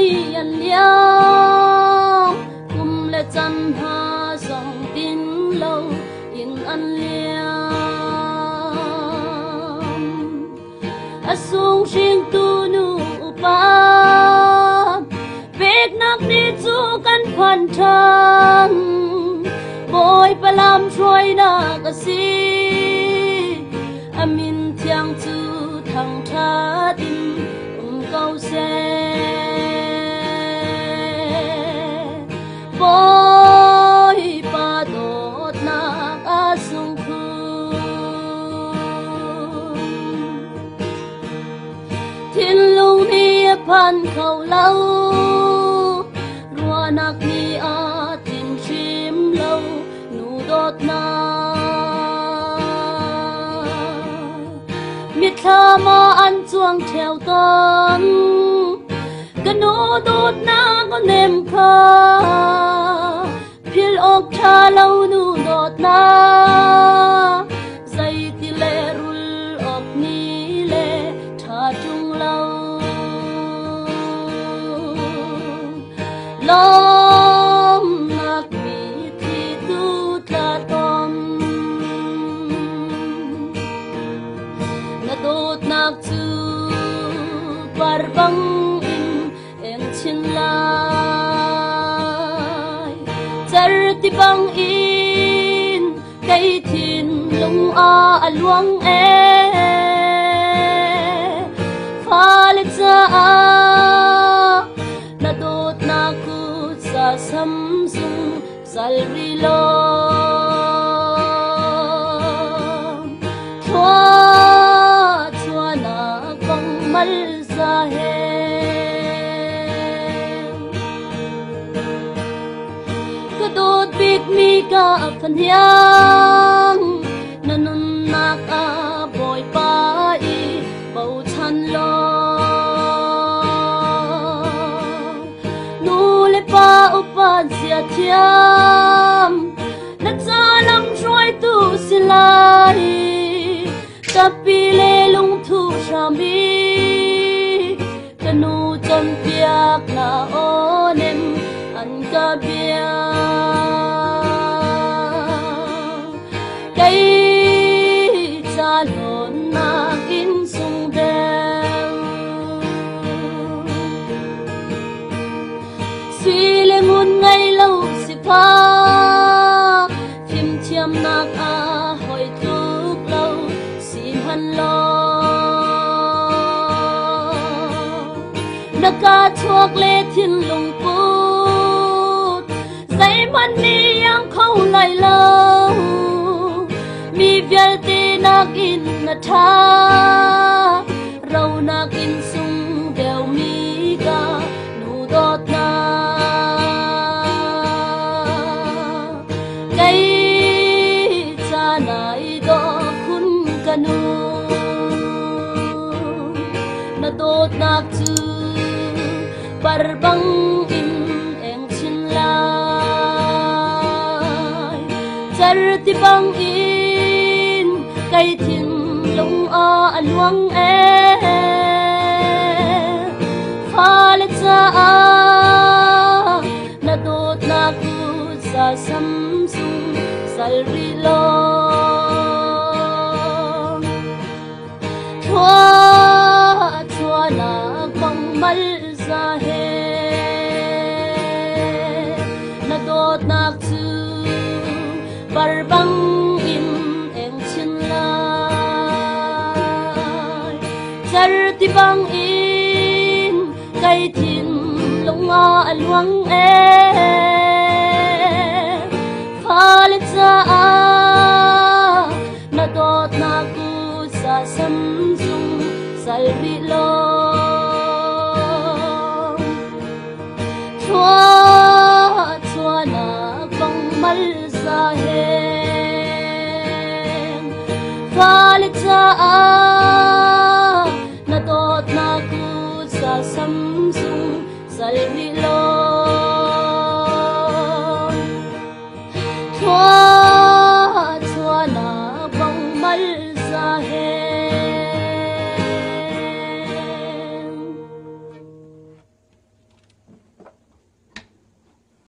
ni an liang kum le chan ha song tin lo in an liang asung sing tu nu pa bek nak ni chu kan phan thang boy palam troi na ka si amin thiang chu thang tha tim câu xe boy pa dot na asung khu thiên lung ni phan khâu lâu rua nak ni a tin chim lâu nu dot na miệt tha ma ăn chuang theo con cái nô đốt na con em kha phiền ốc tha lâu nu đốt na dây ti lệ rul ốc ni lệ tha chung lâu lom nak mi thi tu tha tom na đốt nak chu barbang in eng chin lai char ti bang in kai thin lung a aluang e pha le cha a na dot na ku sa samsung salri lo mal sa hen ka dot bit mi ka phan hiang nanun nak a boy pa i bau chan lo nu le pa upan sia thiam na cha lam troi tu silai tapi le lung thu shami kanu chon piak na onem an ka bia kai cha lon na in sung del suy le mun ngai lâu si pha phim chiam nak a hoi thuk lâu si han lo naka chuak le thin lung put zai man ni yang khâu lai lo mi vial te nak in na tha rau nak in sung del mi ka nu dot na kai cha nai do kun kanu na dot nak chu barbang in eng chin lai char ti bang in kai thin lung a aluang e pha le cha a na dot na ku sa samsung salri lo chua na bang mal sa hen na dot nak chu barbang in eng chin lai char ti bang in kai thin lung a aluang e pha le cha a na dot na ku sa samsung salri lo chua na bang mal sa hen pha le cha a na dot na ku sa samsung salri lo chua na bang mal sa hen